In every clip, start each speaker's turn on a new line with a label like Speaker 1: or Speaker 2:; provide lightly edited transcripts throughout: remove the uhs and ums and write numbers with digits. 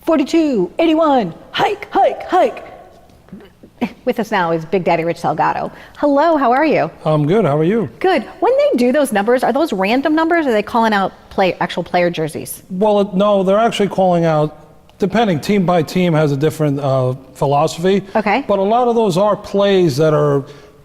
Speaker 1: 42, 81, hike, hike, hike. With us now is Big Daddy Rich Salgado. Hello, how are you?
Speaker 2: I'm good, how are you?
Speaker 1: Good. When they do those numbers, are those random numbers or are they calling out actual player jerseys?
Speaker 2: Well, no, they're actually calling out, depending, team by team has a different philosophy.
Speaker 1: Okay.
Speaker 2: But a lot of those are plays that are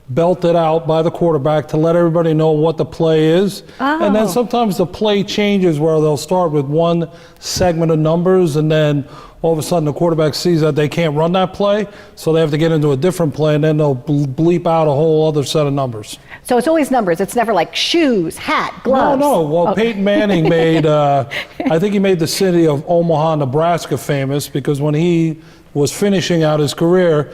Speaker 2: belted out by the quarterback to let everybody know what the play is.
Speaker 1: Oh.
Speaker 2: And then sometimes the play changes where they'll start with one segment of numbers and then all of a sudden the quarterback sees that they can't run that play, so they have to get into a different play and then they'll bleep out a whole other set of numbers.
Speaker 1: So it's always numbers. It's never like shoes, hat, gloves.
Speaker 2: No. Well, Peyton Manning made, I think he made the city of Omaha, Nebraska famous because when he was finishing out his career,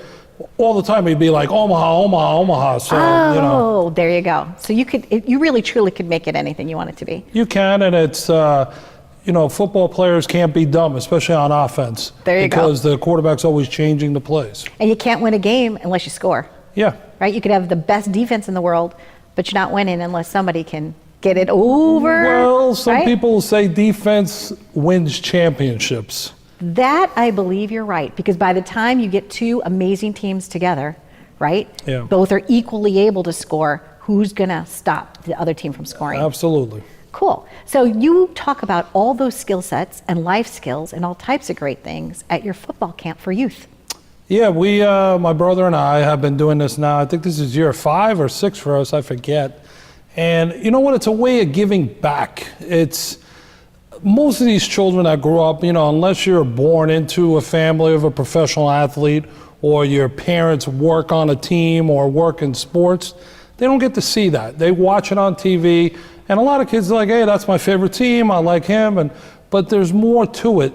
Speaker 2: all the time he'd be like Omaha, Omaha, Omaha. So,
Speaker 1: oh,
Speaker 2: you know,
Speaker 1: there you go. So you really truly could make it anything you want it to be.
Speaker 2: You can, and it's, football players can't be dumb, especially on offense.
Speaker 1: There you go.
Speaker 2: Because the quarterback's always changing the plays.
Speaker 1: And you can't win a game unless you score.
Speaker 2: Yeah.
Speaker 1: Right? You could have the best defense in the world, but you're not winning unless somebody can get it over.
Speaker 2: Well, some
Speaker 1: right?
Speaker 2: people say defense wins championships.
Speaker 1: That I believe you're right, because by the time you get two amazing teams together, right?
Speaker 2: Yeah.
Speaker 1: Both are equally able to score. Who's going to stop the other team from scoring?
Speaker 2: Absolutely.
Speaker 1: Cool. So you talk about all those skill sets and life skills and all types of great things at your football camp for youth.
Speaker 2: Yeah, my brother and I have been doing this now. I think this is year 5 or 6 for us, I forget. And you know what? It's a way of giving back. It's most of these children that grow up, unless you're born into a family of a professional athlete or your parents work on a team or work in sports, they don't get to see that. They watch it on TV, and a lot of kids are like, hey, that's my favorite team, I like him, but there's more to it.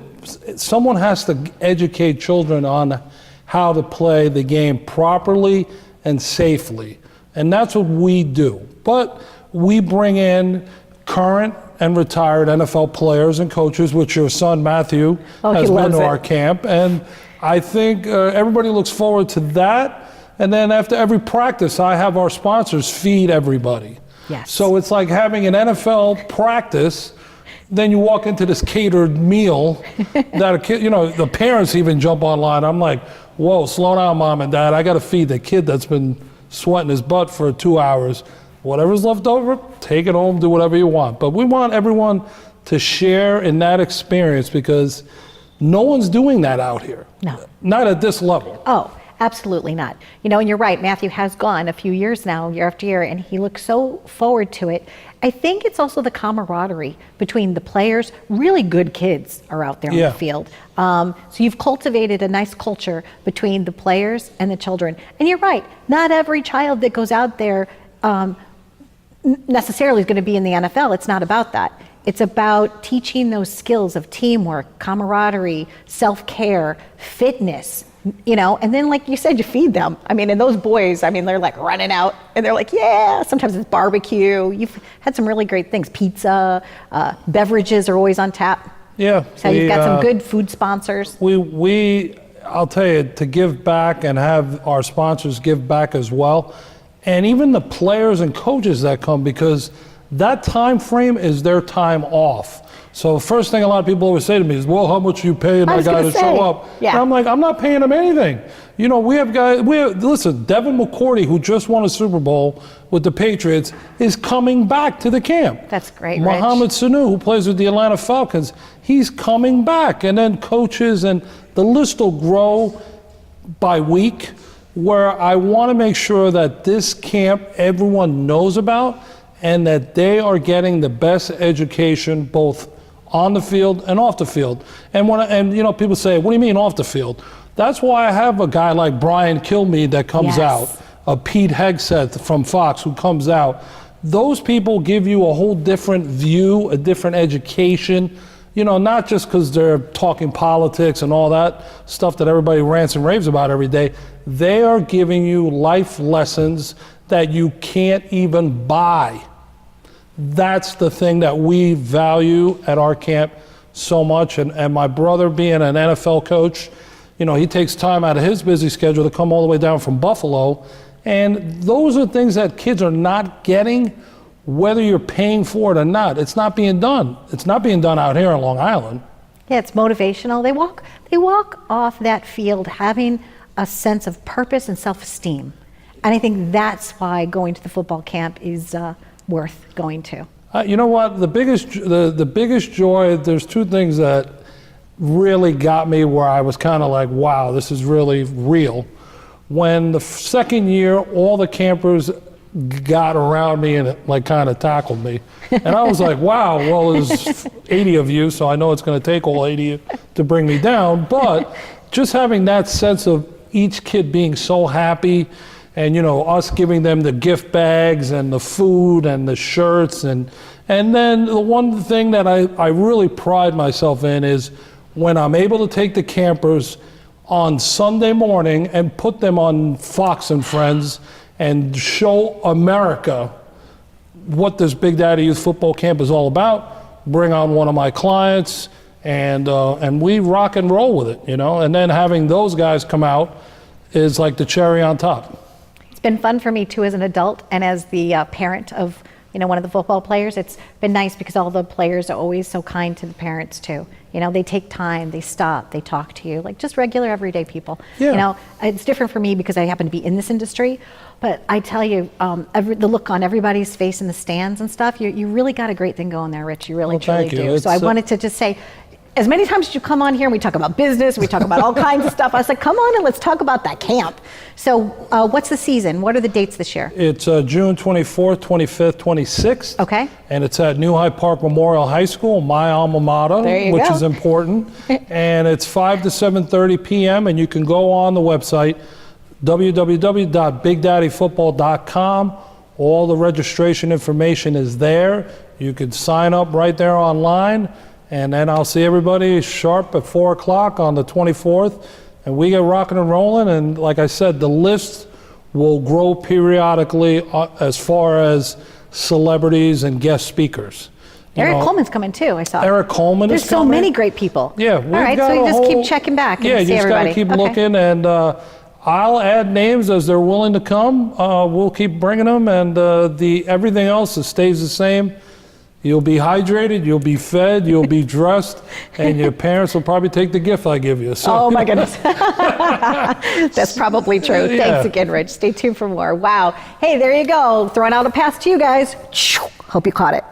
Speaker 2: Someone has to educate children on how to play the game properly and safely, and that's what we do. But we bring in current and retired NFL players and coaches, which your son Matthew has been to our camp, and I think everybody looks forward to that. And then after every practice, I have our sponsors feed everybody.
Speaker 1: Yes.
Speaker 2: So it's like having an NFL practice, then you walk into this catered meal that a kid, the parents even jump online. I'm like, whoa, slow down, mom and dad. I got to feed the kid that's been sweating his butt for 2 hours. Whatever's left over, take it home, do whatever you want. But we want everyone to share in that experience because no one's doing that out here.
Speaker 1: No.
Speaker 2: Not at this level.
Speaker 1: Oh, absolutely not. And you're right, Matthew has gone a few years now, year after year, and he looks so forward to it. I think it's also the camaraderie between the players. Really good kids are out there on the field. So you've cultivated a nice culture between the players and the children. And you're right, not every child that goes out there necessarily is going to be in the NFL. It's not about that. It's about teaching those skills of teamwork, camaraderie, self-care, fitness, and then like you said, you feed them. And those boys, they're like running out and they're like, yeah, sometimes it's barbecue. You've had some really great things. Pizza, beverages are always on tap.
Speaker 2: Yeah.
Speaker 1: So you've got some good food sponsors.
Speaker 2: I'll tell you, to give back and have our sponsors give back as well. And even the players and coaches that come, because that time frame is their time off. So the first thing a lot of people always say to me is, well, how much are you paying that guy to show up?
Speaker 1: Yeah.
Speaker 2: And I'm like, I'm not paying him anything. We have guys, listen, Devin McCourty, who just won a Super Bowl with the Patriots, is coming back to the camp.
Speaker 1: That's great,
Speaker 2: Mohamed Sanu, who plays with the Atlanta Falcons, he's coming back. And then coaches, and the list will grow by week, where I want to make sure that this camp everyone knows about and that they are getting the best education both on the field and off the field. And people say, what do you mean off the field? That's why I have a guy like Brian Kilmeade that comes out, a Pete Hegseth from Fox who comes out. Those people give you a whole different view, a different education, not just because they're talking politics and all that stuff that everybody rants and raves about every day. They are giving you life lessons that you can't even buy. That's the thing that we value at our camp so much. And my brother, being an NFL coach, he takes time out of his busy schedule to come all the way down from Buffalo. And those are things that kids are not getting, whether you're paying for it or not. It's not being done. It's not being done out here in Long Island.
Speaker 1: Yeah, it's motivational. They walk off that field having a sense of purpose and self-esteem. And I think that's why going to the football camp is worth going to.
Speaker 2: You know what? The biggest joy, there's two things that really got me where I was kind of like, wow, this is really real. When the second year, all the campers got around me and like kind of tackled me. And I was like, wow, well, there's 80 of you, so I know it's going to take all 80 to bring me down. But just having that sense of each kid being so happy, and us giving them the gift bags and the food and the shirts, and then the one thing that I really pride myself in is when I'm able to take the campers on Sunday morning and put them on Fox and Friends and show America what this Big Daddy Youth Football Camp is all about, bring on one of my clients, and we rock and roll with it, and then having those guys come out is like the cherry on top.
Speaker 1: It's been fun for me too as an adult and as the parent of one of the football players. It's been nice because all the players are always so kind to the parents too. They take time, they stop, they talk to you, like just regular everyday people.
Speaker 2: Yeah.
Speaker 1: It's different for me because I happen to be in this industry, but I tell you, the look on everybody's face in the stands and stuff, you really got a great thing going there, Rich. You really, truly do. So I wanted to just say, as many times as you come on here and we talk about business, we talk about all kinds of stuff, I was like, come on and let's talk about that camp. So what's the season? What are the dates this year?
Speaker 2: It's June 24th, 25th, 26th.
Speaker 1: Okay.
Speaker 2: And it's at New Hyde Park Memorial High School, my alma mater, which is important. And it's 5 to 7:30 p.m. and you can go on the website, www.bigdaddyfootball.com. All the registration information is there. You can sign up right there online. And then I'll see everybody sharp at 4 o'clock on the 24th. And we get rocking and rolling. And like I said, the list will grow periodically as far as celebrities and guest speakers.
Speaker 1: Eric Coleman's coming too, I saw.
Speaker 2: Eric Coleman is coming.
Speaker 1: There's so many great people.
Speaker 2: Yeah.
Speaker 1: All right, so you just keep checking back and see everybody.
Speaker 2: Yeah, you just got to keep looking. And I'll add names as they're willing to come. We'll keep bringing them. And everything else stays the same. You'll be hydrated, you'll be fed, you'll be dressed, and your parents will probably take the gift I give you. So.
Speaker 1: Oh my goodness. That's probably true.
Speaker 2: Yeah.
Speaker 1: Thanks again, Rich. Stay tuned for more. Wow. Hey, there you go. Throwing out a pass to you guys. Hope you caught it.